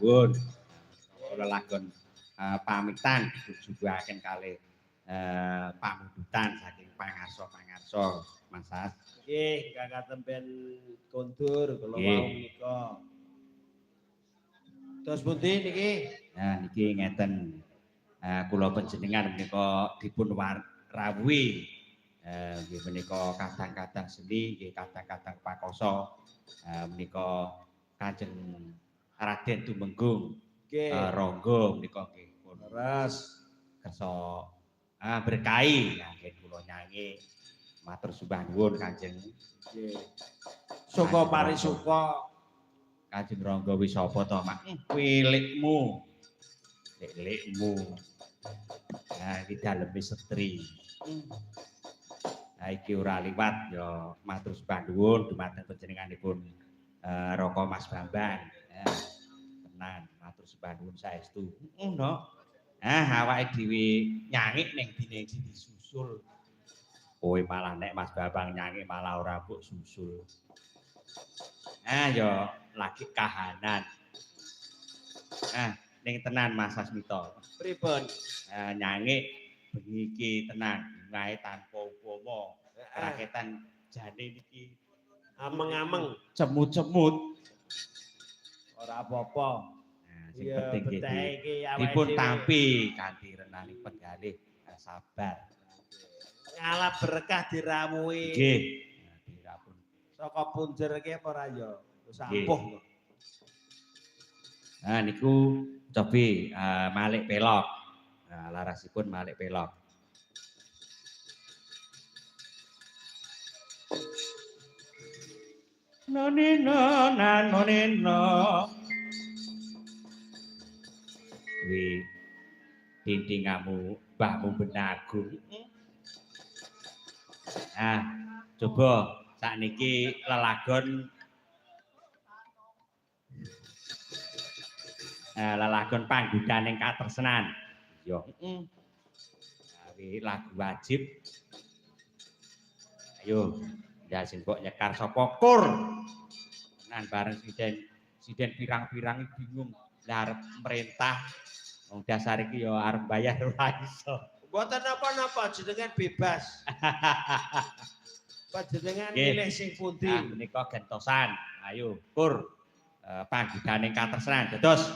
Nuwun kula lagon pamitan dijujugaken kalih pamundutan saking pangarsa-pangarsa Mas Sas. Nggih, kakaten ben kondur kula wau menika. Terus pundi niki? Nah niki ngeten kula panjenengan menika dipun rawuhi nggih menika kadang-kadang seni nggih kadang-kadang pakoso menika Kanjeng Raden Tumenggung Ronggo menika nggih pun leres kersa berkahi nggih kula nyanyi matur sembah nuwun Kanjeng nggih suka parisuka Kanjeng Ronggo wis sapa to Mak wilikmu likmu iki daleme setri iki ora liwat ya matur sembah nuwun dumateng panjenenganipun Roko Mas Bambang tenan matur sembah nuwun saestu ndok awake dhewe nyangik ning dine iki disusul kowe malah nek Mas Bambang nyangik malah ora mbok susul ya lagi kahanan ning tenan Mas Asmita pripun nyangik bengi iki tenan ngae tanpa upama raketan jane niki ameng-ameng cemut-cemut ora apa-apa sing penting dipun tampi kanthi renani penggalih sabar ngalap berkah dirawuhi nggih dirapun saka punjer iki apa ora ya wis ampuh niku cobi Malik Pelok larasipun Malik Pelok nonino nanonino wi dindingamu mbahmu benagung coba sakniki lelagon panggudaning katresnan yo lagu wajib ayo ya sing kok nyekar sapa kur nan bareng siden pirang-pirang bingung lah arep merintah wong dasar iki ya arep bayar ora iso mboten napa-napa jenengan bebas panjenengan milih sing pundi menika gentosan ayo kur panggudaning katresnan dados